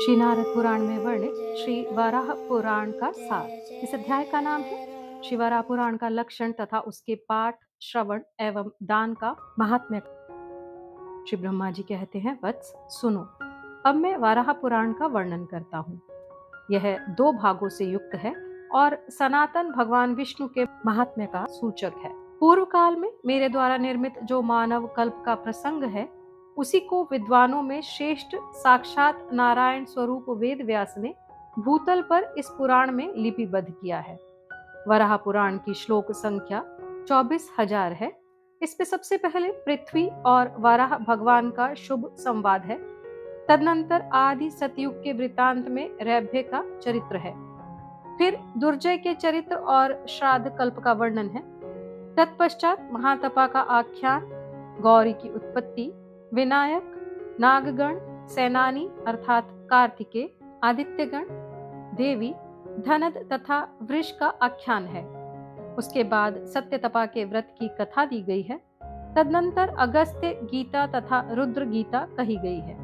श्री नारद पुराण में वर्णित श्री वराह पुराण का सार। इस अध्याय का नाम है श्री वराह पुराण का लक्षण तथा उसके पाठ, श्रवण एवं दान का महात्म्य। श्री ब्रह्मा जी कहते हैं, वत्स सुनो, अब मैं वराह पुराण का वर्णन करता हूँ। यह 2 भागों से युक्त है और सनातन भगवान विष्णु के महात्म्य का सूचक है। पूर्व काल में मेरे द्वारा निर्मित जो मानव कल्प का प्रसंग है, उसी को विद्वानों में श्रेष्ठ साक्षात नारायण स्वरूप वेद व्यास ने भूतल पर इस पुराण में लिपिबद्ध किया है। वराह पुराण की श्लोक संख्या 24,000 है। इसमें सबसे पहले पृथ्वी और वराह भगवान का शुभ संवाद है। तदनंतर आदि सतयुग के वृतांत में रैभ्य का चरित्र है। फिर दुर्जय के चरित्र और श्राद्ध कल्प का वर्णन है। तत्पश्चात महातपा का आख्यान, गौरी की उत्पत्ति, विनायक, नागगण, सेनानी अर्थात कार्तिकेय, आदित्यगण, देवी, धनद तथा वृष का आख्यान है। उसके बाद सत्यतपा के व्रत की कथा दी गई है। तदनंतर अगस्त्य गीता तथा रुद्र गीता कही गई है।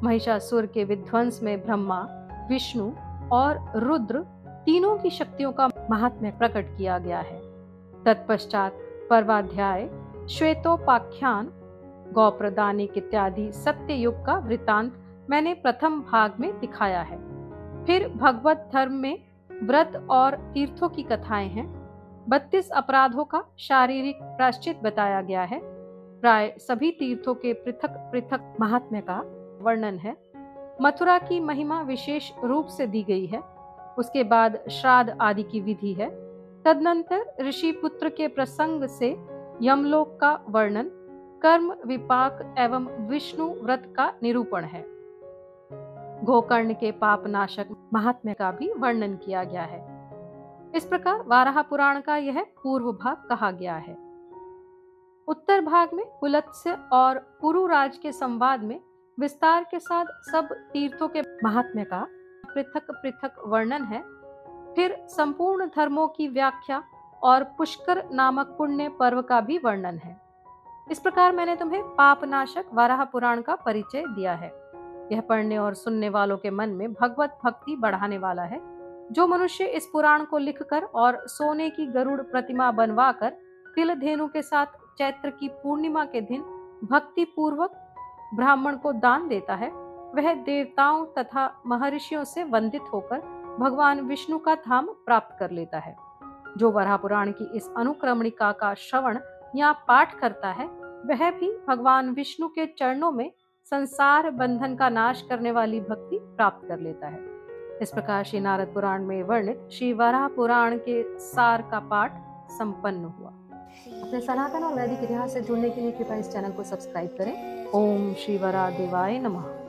महिषासुर के विध्वंस में ब्रह्मा, विष्णु और रुद्र तीनों की शक्तियों का महात्म्य प्रकट किया गया है। तत्पश्चात पर्वाध्याय, श्वेतोपाख्यान, गौप्रदानिक इत्यादि सत्य युग का वृतांत मैंने प्रथम भाग में दिखाया है। फिर भगवत धर्म में व्रत और तीर्थों की कथाएं हैं। 32 अपराधों का शारीरिक प्रायश्चित बताया गया है। प्राय सभी तीर्थों के पृथक पृथक महात्म्य का वर्णन है। मथुरा की महिमा विशेष रूप से दी गई है। उसके बाद श्राद्ध आदि की विधि है। तदनंतर ऋषि पुत्र के प्रसंग से यमलोक का वर्णन, कर्म विपाक एवं विष्णु व्रत का निरूपण है। गोकर्ण के पाप नाशक महात्म्य का भी वर्णन किया गया है। इस प्रकार वाराह पुराण का यह पूर्व भाग कहा गया है। उत्तर भाग में पुलत्स्य और पुरुराज के संवाद में विस्तार के साथ सब तीर्थों के महात्म्य का पृथक पृथक वर्णन है। फिर संपूर्ण धर्मों की व्याख्या और पुष्कर नामक पुण्य पर्व का भी वर्णन है। इस प्रकार मैंने तुम्हें पापनाशक वराह पुराण का परिचय दिया है। यह पढ़ने और सुनने वालों के मन में भगवत भक्ति बढ़ाने वाला है। जो मनुष्य इस पुराण को लिखकर और सोने की गरुड़ प्रतिमा बनवाकर तिल धेनु के साथ चैत्र की पूर्णिमा के दिन भक्ति पूर्वक ब्राह्मण को दान देता है, वह देवताओं तथा महर्षियों से वंदित होकर भगवान विष्णु का धाम प्राप्त कर लेता है। जो वराह पुराण की इस अनुक्रमणिका का श्रवण या पाठ करता है, वह भी भगवान विष्णु के चरणों में संसार बंधन का नाश करने वाली भक्ति प्राप्त कर लेता है। इस प्रकार श्री नारद पुराण में वर्णित श्री वराह पुराण के सार का पाठ संपन्न हुआ। अपने सनातन और वैदिक इतिहास से जुड़ने के लिए कृपया इस चैनल को सब्सक्राइब करें। ओम श्री वराह देवाय नमः।